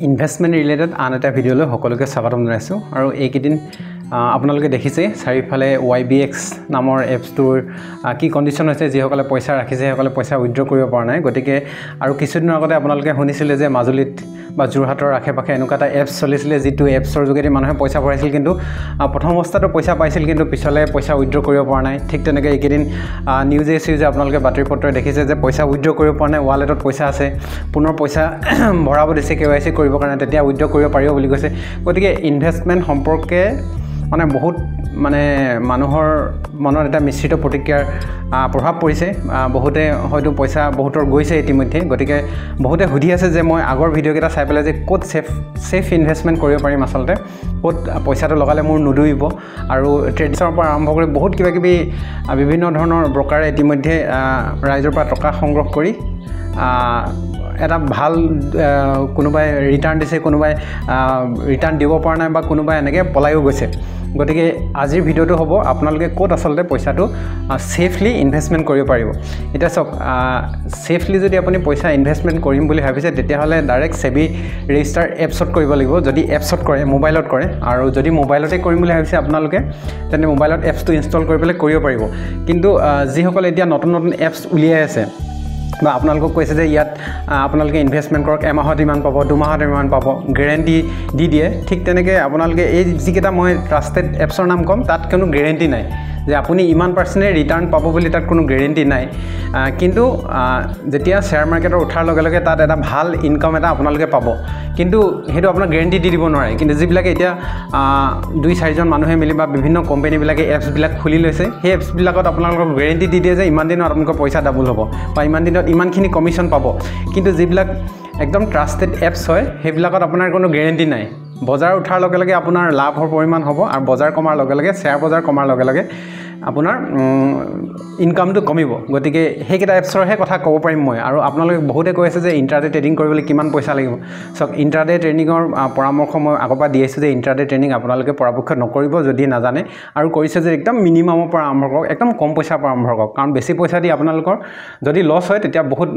investment related আন এটা ভিডিঅ'লৈ সকলোকে স্বাগতম জনাইছোঁ আৰু এইকেইদিন আপোনালোকে দেখিছে চাৰিওফালে YBX নামৰ এপছটোৰ কি কণ্ডিশ্যন হৈছে যিসকলে পইচা ৰাখিছে সেইসকলে পইচা উইথড্ৰ কৰিব পৰা নাই গতিকে আৰু কিছুদিনৰ আগতে আপোনালোকে শুনিছিলে যে মাজুলীত বা যোৰহাটৰ আশে-পাশে এনেকুৱা এটা এপছ চলিছিলে যিটো এপছৰ যোগেদি মানুহে পইচা ভৰাইছিল কিন্তু প্ৰথম অৱস্থাতো পইচা পাইছিল কিন্তু পিছলে পইচা উইথড্ৰ কৰিব পৰা নাই ঠিক তেনেকৈ এইকেইদিন নিউজে আপোনালোকে বাতৰি পত্ৰই দেখিছে যে পইচা উইথড্ৰ কৰিব পৰা নাই ৱালেটত পইচা আছে পুনৰ পইচা ভৰাব দিছে KYC কৰিবৰ কাৰণে তেতিয়া উইথড্ৰ কৰিব পাৰিব বুলি কৈছে গতিকে ইনভেষ্টমেণ্ট সম্পৰ্কে মানে বহুত মানুহৰ মনত এটা মিশ্ৰিত প্ৰতিক্ৰিয়াৰ প্ৰভাৱ পৰিছে বহুতে হয়তো পইচা বহুতৰ গৈছে ইতিমধ্যে গতিকে বহুতে সুধি আছে যে মই আগৰ ভিডিঅ'কেইটা চাই পেলাই যে ক'ত সেফ ইনভেষ্টমেণ্ট কৰিব পাৰিম আচলতে ক'ত পইচাটো লগালে মোৰ নুডুবিব আৰু ট্ৰেডিংৰ পৰা আৰম্ভ কৰি বহুত কিবাকিবি বিভিন্ন ধৰণৰ ব্ৰকাৰে ইতিমধ্যে ৰাইজৰ পৰা টকা সংগ্ৰহ কৰি এটা ভাল কোনোবাই ৰিটাৰ্ণ দিছে কোনোবাই ৰিটাৰ্ণ দিব পৰা নাই বা কোনোবাই এনেকৈ পলায়ো গৈছে গতিকে আজিৰ ভিডিঅ'টো হ'ব আপোনালোকে ক'ত আচলতে পইচাটো সেফলি ইনভেষ্টমেণ্ট কৰিব পাৰিব এতিয়া চাওক সেফলি যদি আপুনি পইচা ইনভেষ্টমেণ্ট কৰিম বুলি ভাবিছে তেতিয়াহ'লে ডাইৰেক্ট সেবি ৰেজিষ্টাৰ এপছত কৰিব লাগিব যদি এপছত কৰে মোবাইলত কৰে আৰু যদি মোবাইলতে কৰিম বুলি ভাবিছে আপোনালোকে তেন্তে মোবাইলত এপছটো ইনষ্টল কৰি পেলাই কৰিব পাৰিব কিন্তু যিসকলে এতিয়া নতুন এপছ উলিয়াই আছে বা আপোনালোকক কৈছে যে ইয়াত আপোনালোকে ইনভেষ্টমেণ্ট কৰক এমাহত ইমান পাব দুমাহত ইমান পাব গেৰেণ্টি দি দিয়ে ঠিক তেনেকৈ আপোনালোকে এই যিকেইটা মই ট্ৰাষ্টেড এপছৰ নাম ক'ম তাত কোনো গেৰেণ্টি নাই যে আপুনি ইমান পাৰ্চেণ্টে ৰিটাৰ্ণ পাব বুলি তাত কোনো গেৰেণ্টি নাই কিন্তু যেতিয়া শ্বেয়াৰ মাৰ্কেটৰ উঠাৰ লগে লগে তাত এটা ভাল ইনকাম এটা আপোনালোকে পাব কিন্তু সেইটো আপোনাক গেৰেণ্টি দি দিব নোৱাৰে কিন্তু যিবিলাকে এতিয়া 2-4জন মানুহে মিলি বা বিভিন্ন কোম্পানীবিলাকে এপছবিলাক খুলি লৈছে সেই এপছবিলাকত আপোনালোকক গেৰেণ্টি দি দিয়ে যে ইমান দিনত আপোনালোকৰ পইচা ডাবল হ'ব বা ইমান দিনত ইমানখিনি কমিশ্যন পাব কিন্তু যিবিলাক একদম ট্ৰাষ্টেড এপছ হয় সেইবিলাকত আপোনাৰ কোনো গেৰেণ্টি নাই বজাৰ উঠাৰ লগে লগে আপোনাৰ লাভৰ পৰিমাণ হ'ব আৰু বজাৰ কমাৰ লগে লগে শ্বেয়াৰ বজাৰ কমাৰ লগে লগে আপোনাৰ ইনকামটো কমিব গতিকে সেইকেইটা এপছৰহে কথা ক'ব পাৰিম মই আৰু আপোনালোকে বহুতে কৈ আছে যে ইণ্টাৰডে ট্ৰেডিং কৰিবলৈ কিমান পইচা লাগিব চাওক ইণ্টাৰডে ট্ৰেডিঙৰ পৰামৰ্শ মই আগৰ পৰা দি আছোঁ যে ইণ্টাৰডে ট্ৰেডিং আপোনালোকে পৰাপক্ষত নকৰিব যদি নাজানে আৰু কৰিছে যে একদম মিনিমামৰ পৰা আৰম্ভ কৰক একদম কম পইচাৰ পৰা আৰম্ভ কৰক কাৰণ বেছি পইচা দি আপোনালোকৰ যদি লছ হয় তেতিয়া বহুত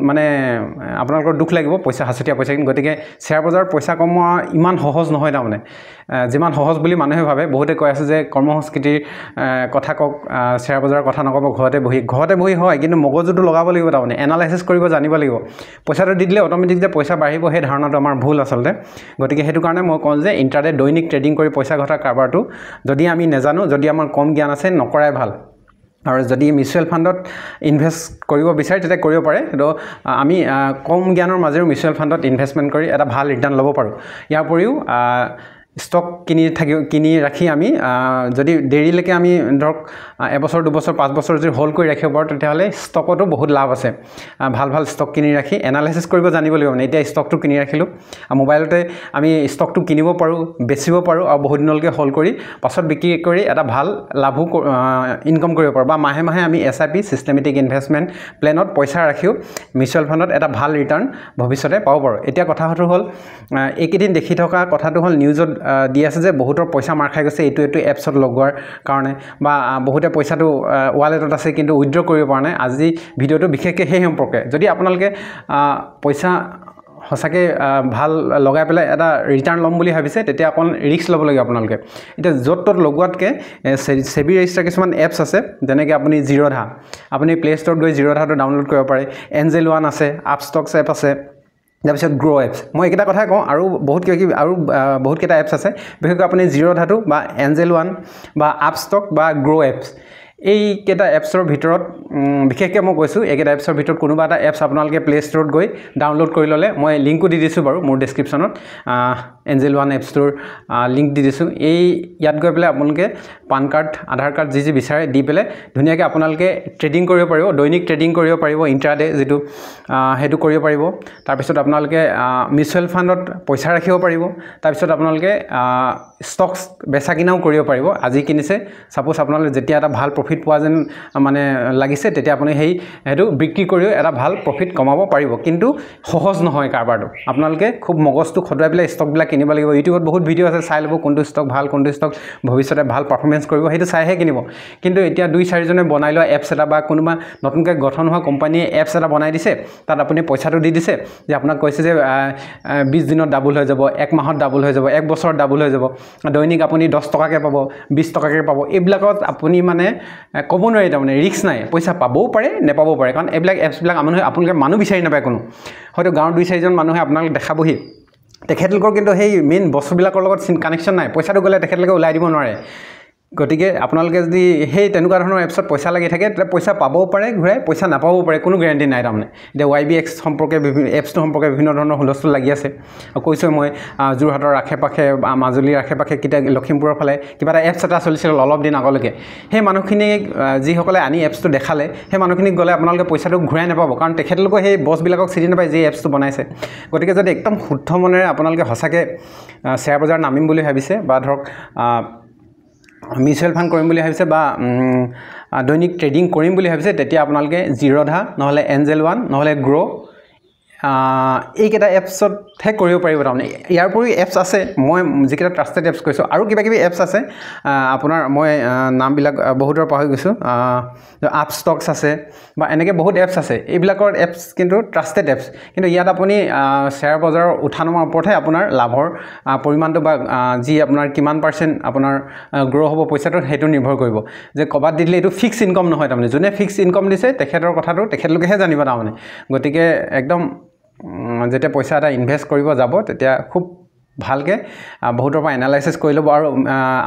আপোনালোকৰ দুখ লাগিব পইচা হাঁচতীয়া পইচা কিন্তু গতিকে শ্বেয়াৰ বজাৰত পইচা কমোৱা ইমান সহজ নহয় তাৰমানে যিমান সহজ বুলি মানুহে ভাবে বহুতে কৈ আছে যে কৰ্মসংস্কৃতিৰ কথা কওক শ্বেয়াৰ বজাৰৰ কথা নক'ব ঘৰতে বহি হয় কিন্তু মগজুটো লগাব লাগিব তাৰমানে এনালাইচিছ কৰিব জানিব লাগিব পইচাটো দি দিলে অট'মেটিক যে পইচা বাঢ়িব সেই ধাৰণাটো আমাৰ ভুল আচলতে গতিকে সেইটো কাৰণে মই কওঁ যে ইণ্টাৰডে দৈনিক ট্ৰেডিং কৰি পইচা ঘটা কাৰবাৰটো যদি আমি নাজানো যদি আমাৰ কম জ্ঞান আছে নকৰাই ভাল আৰু যদি মিউচুৱেল ফাণ্ডত ইনভেষ্ট কৰিব বিচাৰে তেতিয়া কৰিব পাৰে কিন্তু আমি কম জ্ঞানৰ মাজেৰে মিউচুৱেল ফাণ্ডত ইনভেষ্টমেণ্ট কৰি এটা ভাল ৰিটাৰ্ণ ল'ব পাৰোঁ ইয়াৰ উপৰিও ষ্টক কিনি ৰাখি আমি যদি দেৰিলৈকে আমি ধৰক এবছৰ দুবছৰ 5 বছৰ যদি হোল্ড কৰি ৰাখিব পাৰোঁ তেতিয়াহ'লে ষ্টকতো বহুত লাভ আছে ভাল ষ্টক কিনি ৰাখি এনালাইচিছ কৰিব জানিব লাগিব এতিয়া ষ্টকটো কিনি ৰাখিলোঁ মোবাইলতে আমি ষ্টকটো কিনিব পাৰোঁ বেচিব পাৰোঁ আৰু বহুত দিনলৈকে হোল্ড কৰি পাছত বিক্ৰী কৰি এটা ভাল লাভো ইনকাম কৰিব পাৰোঁ বা মাহে মাহে আমি SIP ছিষ্টেমেটিক ইনভেষ্টমেণ্ট প্লেনত পইচা ৰাখিও মিউচুৱেল ফাণ্ডত এটা ভাল ৰিটাৰ্ণ ভৱিষ্যতে পাব পাৰোঁ এতিয়া কথাটো হ'ল এইকেইদিন দেখি থকা কথাটো হ'ল নিউজত দি আছে যে বহুতৰ পইচা মাৰ খাই গৈছে এইটো এপছত লগোৱাৰ কাৰণে বা বহুতে পইচাটো ৱালেটত আছে কিন্তু উইথড্ৰ কৰিব পৰা নাই আজি ভিডিঅ'টো বিশেষকৈ সেই সম্পৰ্কে যদি আপোনালোকে পইচা সঁচাকৈ ভাল লগাই পেলাই এটা ৰিটাৰ্ণ ল'ম বুলি ভাবিছে তেতিয়া অকণ ৰিস্ক ল'ব লাগিব আপোনালোকে এতিয়া য'ত ত'ত লগোৱাতকৈ সেবি ৰেজিষ্টাৰ কিছুমান এপছ আছে যেনেকৈ আপুনি জিৰ'ধা আপুনি প্লে ষ্ট'ৰত গৈ জিৰ'ধাটো ডাউনলোড কৰিব পাৰে এঞ্জেল ওৱান আছে আপষ্টক্স এপ আছে তাৰপিছত গ্ৰ' এপছ মই এইকেইটা কথাই কওঁ আৰু বহুতকেইটা এপছ আছে বিশেষকৈ আপুনি জিৰ'ধাটো বা এঞ্জেল ওৱান বা আপষ্টক বা গ্ৰ' এপছ এইকেইটা এপছৰ ভিতৰত বিশেষকৈ মই কৈছোঁ এইকেইটা এপছৰ ভিতৰত কোনোবা এটা এপছ আপোনালোকে প্লে ষ্ট'ৰত গৈ ডাউনলোড কৰি ল'লে মই লিংকো দি দিছোঁ বাৰু মোৰ ডেছক্ৰিপশ্যনত এঞ্জেল ওৱান এপছটোৰ লিংক দি দিছোঁ ইয়াত গৈ পেলাই আপোনালোকে পান কাৰ্ড আধাৰ কাৰ্ড যি বিচাৰে দি পেলাই ধুনীয়াকৈ আপোনালোকে ট্ৰেডিং কৰিব পাৰিব দৈনিক ট্ৰেডিং কৰিব পাৰিব ইণ্ট্ৰাডে যিটো সেইটো কৰিব পাৰিব তাৰপিছত আপোনালোকে মিউচুৱেল ফাণ্ডত পইচা ৰাখিব পাৰিব তাৰপিছত আপোনালোকে ষ্টকছ বেচা কিনাও কৰিব পাৰিব আজি কিনিছে ছাপ'জ আপোনালোকে যেতিয়া এটা ভাল প্ৰফিট পোৱা যেন লাগিছে তেতিয়া আপুনি সেইটো বিক্ৰী কৰিও এটা ভাল প্ৰফিট কমাব পাৰিব কিন্তু সহজ নহয় কাৰবাৰটো আপোনালোকে খুব মগজটো খটুৱাই পেলাই ষ্টকবিলাক কিনিব লাগিব ইউটিউবত বহুত ভিডিঅ' আছে চাই ল'ব কোনটো ষ্টক ভাল কোনটো ষ্টক ভৱিষ্যতে ভাল পাৰফৰ্মেঞ্চ কৰিব সেইটো চাইহে কিনিব কিন্তু এতিয়া 2-4জনে বনাই লোৱা এপছ এটা বা কোনোবা নতুনকৈ গঠন হোৱা কোম্পানীয়ে এপছ এটা বনাই দিছে তাত আপুনি পইচাটো দি দিছে যে আপোনাক কৈছে যে 20 দিনত ডাবল হৈ যাব 1 মাহত ডাবল হৈ যাব 1 বছৰত ডাবল হৈ যাব দৈনিক আপুনি 10 টকাকৈ পাব 20 টকাকৈ পাব এইবিলাকত আপুনি মানে ক'ব নোৱাৰি তাৰমানে ৰিস্ক নাই পইচা পাবও পাৰে নেপাবও পাৰে কাৰণ এইবিলাক এপছবিলাক আপোনালোকে মানুহ বিচাৰি নাপায় কোনো হয়তো গাঁৱৰ 2-4জন মানুহে আপোনালোক দেখাবহি তেখেতলোকৰ কিন্তু সেই মেইন বস্তুবিলাকৰ লগত কানেকশ্যন নাই পইচাটো গ'লে তেখেতলোকে ওলাই দিব নোৱাৰে গতিকে আপোনালোকে যদি সেই তেনেকুৱা ধৰণৰ এপছত পইচা লাগি থাকে তেতিয়া পইচা পাবও পাৰে ঘূৰাই পইচা নাপাবও পাৰে কোনো গ্যাৰাণ্টি নাই তাৰমানে এতিয়া YBX সম্পৰ্কে বিভিন্ন এপছটো সম্পৰ্কে বিভিন্ন ধৰণৰ হুলস্থুল লাগি আছে কৈছোঁ মই যোৰহাটৰ আশে-পাশে মাজুলীৰ আশে-পাশে কিটা লখিমপুৰৰ ফালে কিবা এটা এপছ এটা চলিছিল অলপ দিন আগলৈকে সেই মানুহখিনিক যিসকলে আনি এপছটো দেখালে সেই মানুহখিনিক গ'লে আপোনালোকে পইচাটো ঘূৰাই নাপাব কাৰণ তেখেতলোকে সেই বছবিলাকক চিনি নাপায় যি এপছটো বনাইছে গতিকে যদি একদম শুদ্ধ মনেৰে আপোনালোকে সঁচাকৈ শ্বেয়াৰ বজাৰ নামিম বুলি ভাবিছে বা ধৰক মিউচুৱেল ফাণ্ড কৰিম বুলি ভাবিছে বা দৈনিক ট্ৰেডিং কৰিম বুলি ভাবিছে তেতিয়া আপোনালোকে জিৰ'ধা নহ'লে এঞ্জেল ওৱান নহ'লে গ্ৰ' এইকেইটা এপছতহে কৰিব পাৰিব তাৰমানে ইয়াৰ উপৰিও এপছ আছে মই যিকেইটা ট্ৰাষ্টেড এপছ কৈছোঁ আৰু কিবাকিবি এপছ আছে আপোনাৰ মই নামবিলাক বহুতৰ পাহৰি গৈছোঁ আপষ্টক্স আছে বা এনেকৈ বহুত এপছ আছে এইবিলাকৰ এপছ কিন্তু ট্ৰাষ্টেড এপছ কিন্তু ইয়াত আপুনি শ্বেয়াৰ বজাৰৰ উঠা নমাৰ ওপৰতহে আপোনাৰ লাভৰ পৰিমাণটো বা যি আপোনাৰ কিমান % আপোনাৰ গ্ৰ' হ'ব পইচাটো সেইটো নিৰ্ভৰ কৰিব যে ক'ৰবাত দিলে এইটো ফিক্স ইনকম নহয় তাৰমানে যোনে ফিক্স ইনকম দিছে তেখেতৰ কথাটো তেখেতলোকেহে জানিব তাৰমানে গতিকে একদম যেতিয়া পইচা এটা ইনভেষ্ট কৰিব যাব তেতিয়া খুব ভালকৈ বহুতৰ পৰা এনালাইচিছ কৰি ল'ব আৰু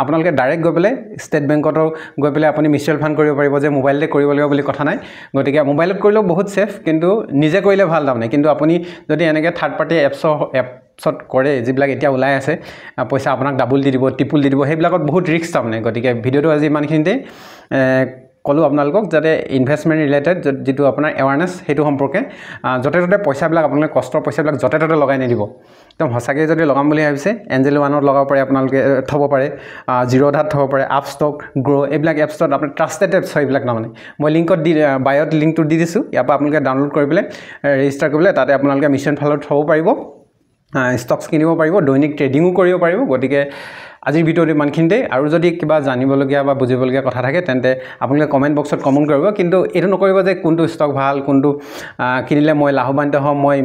আপোনালোকে ডাইৰেক্ট গৈ পেলাই ষ্টেট বেংকতো গৈ পেলাই আপুনি মিউচুৱেল ফাণ্ড কৰিব পাৰিব যে মোবাইলতে কৰিব লাগিব বুলি কথা নাই গতিকে মোবাইলত কৰিলেও বহুত ছেফ কিন্তু নিজে কৰিলে ভাল তাৰমানে কিন্তু আপুনি যদি এনেকৈ থাৰ্ড পাৰ্টি এপছত কৰে যিবিলাক এতিয়া ওলাই আছে পইচা আপোনাক ডাবল দি দিব ট্ৰিপুল দি দিব সেইবিলাকত বহুত ৰিস্ক তাৰমানে গতিকে ভিডিঅ'টো আজি ইমানখিনিতে ক'লোঁ আপোনালোকক যাতে ইনভেষ্টমেণ্ট ৰিলেটেড যিটো আপোনাৰ এৱাৰনেছ সেইটো সম্পৰ্কে য'তে ত'তে পইচাবিলাক আপোনালোকে কষ্টৰ পইচাবিলাক য'তে ত'তে লগাই নিদিব একদম সঁচাকৈ যদি লগাম বুলি ভাবিছে এঞ্জেল ওৱানত লগাব পাৰে আপোনালোকে থ'ব পাৰে জিৰ'ধাত থ'ব পাৰে আপষ্টক গ্ৰ' এইবিলাক এপছত আপোনাৰ ট্ৰাষ্টেড এপছ হয় এইবিলাক তাৰমানে মই লিংকত বায়'ত লিংকটো দি দিছোঁ ইয়াৰ পৰা আপোনালোকে ডাউনলোড কৰি পেলাই ৰেজিষ্টাৰ কৰি পেলাই তাতে আপোনালোকে মিউচুৱেল ফাণ্ডত থ'ব পাৰিব ষ্টকছ কিনিব পাৰিব দৈনিক ট্ৰেডিঙো কৰিব পাৰিব গতিকে আজিৰ ভিডিঅ'টো ইমানখিনিতে আৰু যদি কিবা জানিবলগীয়া বা বুজিবলগীয়া কথা থাকে তেন্তে আপোনালোকে কমেণ্ট বক্সত কমেণ্ট কৰিব কিন্তু এইটো নকৰিব যে কোনটো ষ্টক ভাল কোনটো কিনিলে মই লাভৱান্বিত হ'ম মই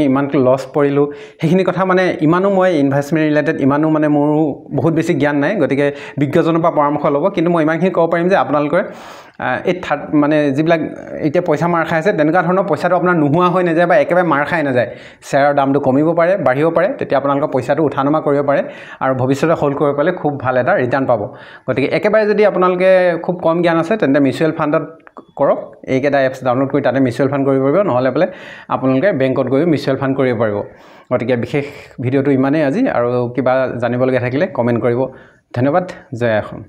ইমানটো লছ পৰিলোঁ সেইখিনি কথা মানে ইমানো মই ইনভেষ্টমেণ্ট ৰিলেটেড ইমানো মানে মোৰো বহুত বেছি জ্ঞান নাই গতিকে বিজ্ঞজনৰ পৰা পৰামৰ্শ ল'ব কিন্তু মই ইমানখিনি ক'ব পাৰিম যে আপোনালোকে এই মানে যিবিলাক এতিয়া পইচা মাৰ খাই আছে তেনেকুৱা ধৰণৰ পইচাটো আপোনাৰ নোহোৱা হৈ নাযায় বা একেবাৰে মাৰ খাই নাযায় শ্বেয়াৰৰ দামটো কমিব পাৰে বাঢ়িব পাৰে তেতিয়া আপোনালোকৰ পইচাটো উঠা নমা কৰিব পাৰে আৰু ভৱিষ্যতে হোল্ড কৰিব পাৰিলে খুব ভাল এটা ৰিটাৰ্ণ পাব গতিকে একেবাৰে যদি আপোনালোকে খুব কম জ্ঞান আছে তেন্তে মিউচুৱেল ফাণ্ডত কৰক এইকেইটা এপছ ডাউনলোড কৰি তাতে মিউচুৱেল ফাণ্ড কৰিব পাৰিব নহ'লে বোলে আপোনালোকে বেংকত গৈ মিউচুৱেল ফাণ্ড কৰিব পাৰিব গতিকে বিশেষ ভিডিঅ'টো ইমানেই আজি আৰু কিবা জানিবলগীয়া থাকিলে কমেণ্ট কৰিব ধন্যবাদ জয় অসম